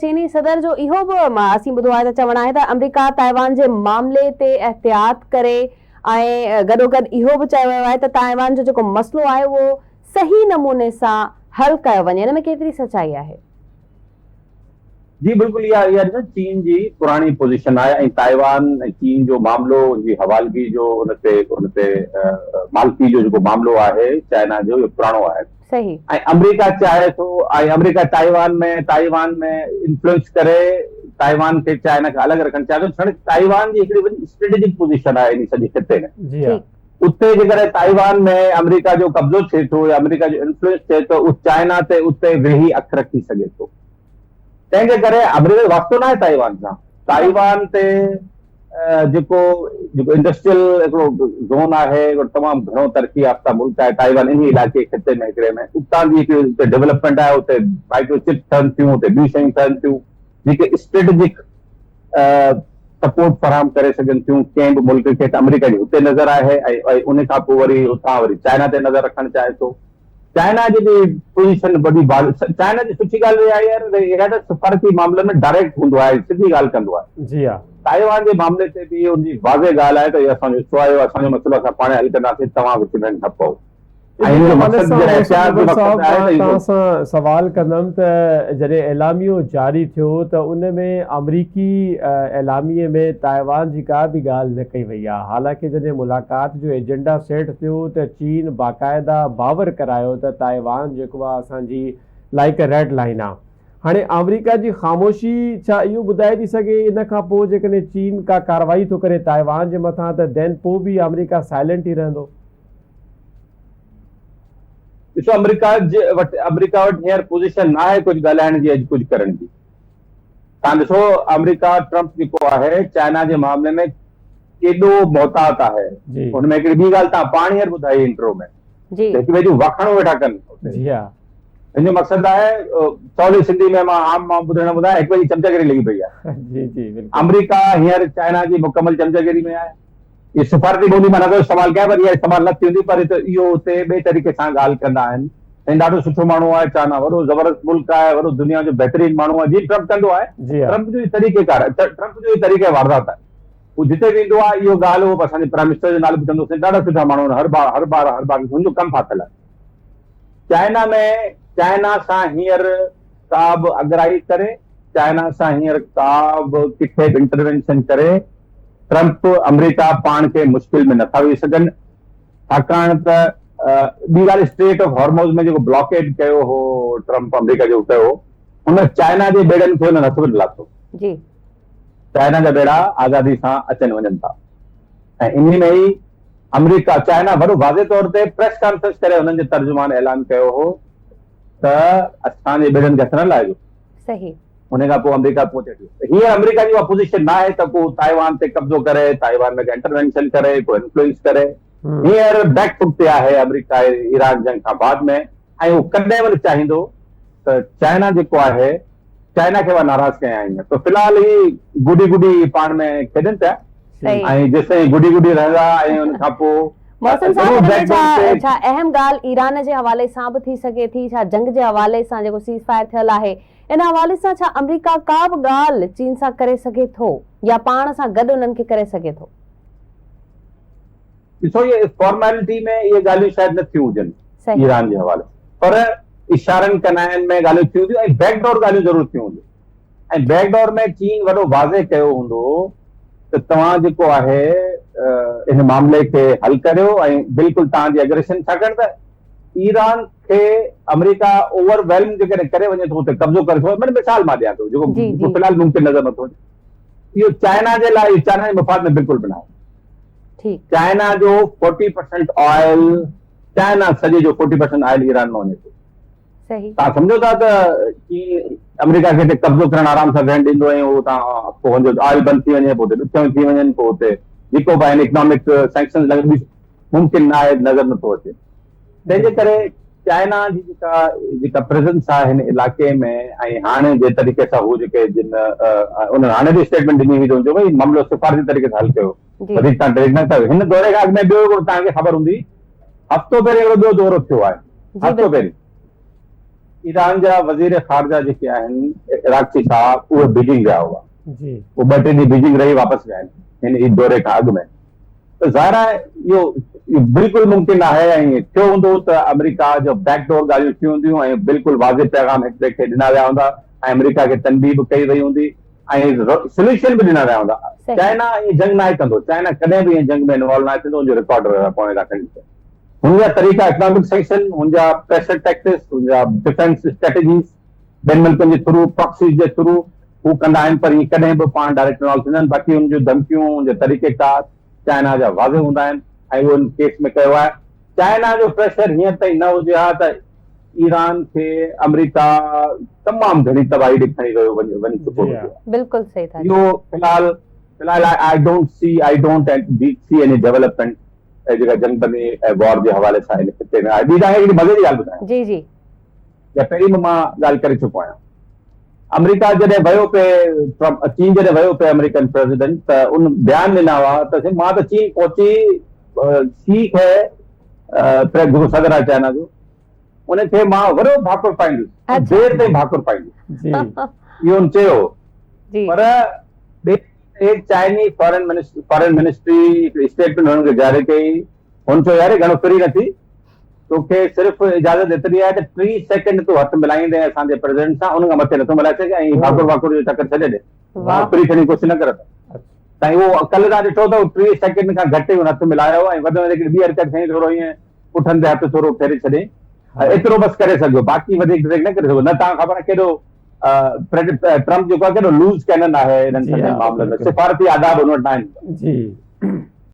चीनी सदर जो इहो बि असीं ॿुधो आहे त चवण आहे त अमेरिका ताइवान जे मामले ते एहतियात करे ऐं गॾोगॾु इहो बि चयो वियो आहे त ताइवान जो जेको मसइलो आहे उहो सही नमूने सां हल कयो वञे। हिन में केतिरी सचाई आहे? जी बिल्कुल, इहा चीन जी पुरानी पोजीशन है। ताइवान चीन जो मामलो जी हवालगी जो उनते मालकी जो मामलो है चाइना जो इहो पुराणो है। सही। अमेरिका चाहे तो अमेरिका ताइवान में इन्फ्लुएंस करे ताइवान के चाइना का अलग रखना चाहे तो ताइवान की एक स्ट्रेटेजिक पोजीशन है इन सॼे खिते में। जी हाँ। उते जेकर ताइवान में अमेरिका जो कब्जो थे तो या अमेरिका जो इन्फ्लुएंस थे तो उस चाइना ते उते वेही अख रखी सके तो तंहिंजे करे अमेरिका वास्तो ना है ताइवान सां। ताइवान ते जेको इंडस्ट्रियल हिकिड़ो ज़ोन है तमाम घणो तरक्की याफ़्ता मुल्क है ताइवान। इन इलाके खिते में हिकिड़े में उतां जी डेवलपमेंट है, उते माइक्रोचिप ठहनि थियूं, उते ॿियूं शयूं ठहनि थियूं जेके स्ट्रेटेजिक सपोर्ट फराहम करे सघनि थियूं कंहिं बि मुल्क खे। अमेरिका जी उते नज़र आहे ऐं उन खां पोइ वरी उतां वरी चाइना ते नज़र रखणु चाहे थो। चाइना जी पोजीशन वॾी चाइना जी सुठी ॻाल्हि इहा आहे यार सफ़ारती मामले में डायरेक्ट हूंदो आहे, सिधी ॻाल्हि कंदो आहे। जी हा। ताइवान जे मामले ते बि उनजी वाज़े ॻाल्हि आहे त इहो असांजो हिसो आहे, असांजो मसइलो असां पाण हल कंदासीं, तव्हां विच में न पओ। सवाल कंदुमि त जॾहिं एलामियो जारी थियो त उन में अमरीकी एलामिये में ताइवान जी का बि ॻाल्हि न कई वई आहे। हालांकि जॾहिं मुलाक़ात जो एजेंडा सेट थियो त चीन बाक़ाइदा बावर करायो त ताइवान जेको आहे असांजी लाइक अ रेड लाइन आहे। हाणे अमेरिका जी ख़ामोशी छा इहो ॿुधाए थी सघे इन खां पोइ जेकॾहिं चीन का कार्रवाई थो करे ताइवान जे मथां त देन पोइ बि अमेरिका साइलेंट ई रहंदो? ॾिसो, अमेरिका वटि हींअर पोजीशन ना है कुछ ॻाल्हाइण जी, अॼु कुछ करण जी। तव्हां ॾिसो अमेरिका ट्रंप जेको आहे चाइना जे मामले में केॾो मोहतात आहे। हुन में हिकिड़ी ॿी ॻाल्हि तव्हां पाण हींअर ॿुधाई इंट्रो में, हिकु ॿिए जूं वाखाणूं वेठा कनि। जी हा। हिन जो मक़सदु आहे सवली सिंधी में मां ॿुधाइण ॿुधायां हिकु ॿिए जी चमचागिरी लॻी पई आहे। जी जी। अमेरिका हींअर चाइना जी मुकमल चमचागिरी में आहे। ये सिफारती ॿोली मां नथो इस्तेमालु कयां, पर इहा इस्तेमालु न थींदी, पर इहो उते ॿिए तरीक़े सां ॻाल्हि कंदा आहिनि। ऐं ॾाढो सुठो माण्हू आहे, चाइना वॾो ज़बरदस्त मुल्क आहे, वॾो दुनिया जो बहितरीन माण्हू आहे। जीअं ट्रंप कंदो आहे, ट्रंप जो तरीक़ेकार आहे, ट्रंप जो तरीक़े वारदात आहे। हू जिते वेंदो आहे इहो ॻाल्हि उहो असांजे प्राइम मिनिस्टर जो नालो बि कंदोसीं। ॾाढा सुठा माण्हू आहिनि, हर बार हुनजो कमु फाथल आहे। चाइना सां हींअर का बि अगराई करे, चाइना सां हींअर का बि किथे बि इंटरवेंशन करे ट्रंप अमेरिका पाण खे मुश्किल में नथा वेही सघनि। छाकाणि त ॿी ॻाल्हि स्ट्रेट ऑफ हॉर्मोज़ में जेको ब्लॉकेड कयो हो ट्रंप अमेरिका जो कयो, हुन चाइना जे बेड़नि खे हुन नथो लाथो। चाइना जा बेड़ा आज़ादी सां अचनि वञनि था ऐं इन में ई अमेरिका चाइना वॾो वाज़े तौर ते प्रेस कॉन्फ्रेंस करे हुननि जे तर्जुमान ऐलान कयो हो त असांजे बेड़नि खे हथ न लाहिजो। सही। उन खां पोइ अमेरिका पहुचे थी। हींअर अमेरिका जी उहा पोजीशन ना आहे त को ताइवान ते कब्जो करे, ताइवान में इंटरवेंशन करे, को इन्फ्लुएंस करे। हींअर बैक फुट ते आहे अमेरिका ईरान जंग खां बाद में, ऐं उहो कॾहिं वरी चाहींदो त चाइना जेको आहे चाइना खे उहा नाराज़ कया आहिनि। त फ़िलहाल ही गुडी पाण में खेॾनि पिया ऐं जेसिताईं गुडी रहंदा ऐं उन खां पोइ मौसम साहब छा अहम ॻाल्हि ईरान जे हवाले सां बि थी सघे थी? छा जंग जे हवाले सां जेको सीज़ फायर थियल आहे इन हवाले सां छा अमेरिका का बि ॻाल्हि चीन सां करे सघे थो या पाण सां गॾु उन्हनि खे करे सघे थो? ॾिसो, ये फॉर्मेलिटी में इहे ॻाल्हियूं शायदि न थियूं हुजनि ईरान जे हवाले, पर इशारनि कनाइनि में ॻाल्हियूं थियूं हूंदियूं ऐं बैकडोर ॻाल्हियूं ज़रूर थियूं हूंदियूं। ऐं बैकडोर में चीन वॾो वाज़े कयो हूंदो त तव्हां जेको आहे इन मामले खे हल करियो ऐं बिल्कुलु तव्हांजी एग्रेशन, छाकाणि त ईरान खे अमेरिका ओवरवेल्म जेकॾहिं करे वञे थो, कब्ज़ो करे थो। मैंने मिसाल मां ॾियां थो जेको फ़िलहाल मुमकिन नज़र नथो अचे। इहो चाइना जे लाइ, चाइना जे मफ़ाद में बिल्कुलु बि न आहे। चाइना जो 40% ऑयल, चाइना सॼे जो 40% ऑयल ईरान में वञे थो। तव्हां सम्झो था त अमेरिका खे कब्ज़ो करणु आराम सां वेहण ॾींदो ऐं उहो तव्हां पोइ हुनजो ऑयल बंदि थी वञे, पोइ ॾुखियूं थी वञनि, पोइ हुते जेको बि आहिनि इकोनॉमिक सैंक्शन लॻंदी मुमकिन न आहे, नज़र नथो अचे। तंहिंजे करे चाइना जी जेका प्रेज़ेंस आहे हिन इलाके में ऐं हाणे जे तरीक़े सां हू जेके उन्हनि हाणे बि स्टेटमेंट ॾिनी हुई जो भई मामिलो सिफारती तरीक़े सां हल कयो, वधीक तव्हां ड्रैग न कयो। हिन दौरे खां अॻु में ॿियो तव्हांखे ख़बर हूंदी, हफ़्तो पहिरियों हिकिड़ो ॿियो दौरो थियो आहे। हफ़्तो पहिरीं ईरान जा वज़ीर ख़ारजा जेके आहिनि इराक़ी साहब उहे बीजिंग विया हुआ, जी वो 2 टे ॾींहं बीजिंग रही वापसि विया आहिनि हिन दौरे खां अॻु में। त ज़ाहिर आहे इहो बिल्कुलु मुमकिन आहे ऐं थियो हूंदो त अमेरिका जो बैकडोर ॻाल्हियूं थी हूंदियूं ऐं बिल्कुलु वाज़िह पैगाम हिक ॿिए खे ॾिना विया हूंदा ऐं अमेरिका खे तनबीह बि कई वई हूंदी ऐं सोल्यूशन बि ॾिना विया हूंदा। चाइना इहे जंग नाहे कंदो, चाइना कॾहिं बि इहे जंग में इन्वॉल्व नाहे थींदो, हुनजो रिकॉर्ड पोइ रखनि। हुनजा तरीक़ा इकोनॉमिक सेंक्शन, हुनजा प्रेशर टैक्सिस, हुनजा डिफेंस स्ट्रेटजीज़ ॿियनि मुल्कनि जे थ्रू प्रॉक्सीज़ जे थ्रू हू कंदा आहिनि, पर इहे कॾहिं बि पाण डायरेक्ट इन्वॉल्व थींदा आहिनि। बाक़ी हुनजूं धमकियूं, हुनजे तरीक़ेकार चाइना जा वाज़िह हूंदा आहिनि ऐं उहो इन केस में कयो आहे। चाइना जो प्रेशर हींअर ताईं न हुजे हा त ईरान खे अमेरिका तमामु घणी तबाही ॾे खणी वियो वञी चुको हुजे। बिल्कुल सही था। इहो फिलहाल I don't see any development जेका जंगबंदी ऐं वॉर जे हवाले सां इन खिते में आहे। ॿी तव्हांखे हिकिड़ी मज़े जी ॻाल्हि ॿुधायां, जी जी, या पहिरीं बि मां ॻाल्हि करे चुको आहियां। अमेरिका जॾहिं वियो पे चीन जॾहिं वियो पे अमेरिकन प्रेसिडेंट त उन बयान ॾिना हुआ त मां त चीन पहुची सी खे सदर आहे चाइना जो, उनखे मां वॾो भाकुर पाईंदुसि, देर ताईं भाकुर पाईंदुसि, इहो हुन चयो। पर चाइनीज़ फॉरेन मिनिस्ट्री स्टेटमेंट हुननि खे जारी कई, हुन चयो यार घणो फिरी नथी, तोखे सिर्फ़ इजाज़त एतिरी आहे त 30 सेकंड तूं हथ मिलाईंदे असांजे प्रेसिडेंट सां, उन खां मथे नथो मिलाए सघे ऐं भाकुर जो चकर छॾे ॾे, फिरी खणी कुझु न कर। त उहो कल्ह तव्हां ॾिठो त 30 सेकंड खां घटि ई हथ मिलायो ऐं वधि में वधीक ॿी हरकत खणी थोरो ईअं पुठनि ते हथ थोरो फेरे छॾे, एतिरो बसि करे सघियो, बाक़ी वधीक न करे सघो। न तव्हां ख़बर आहे केॾो ट्रम्प जेको आहे केॾो लूज़ कैनन आहे हिननि मामलनि में, सिफारती आदाब हुन वटि आहिनि।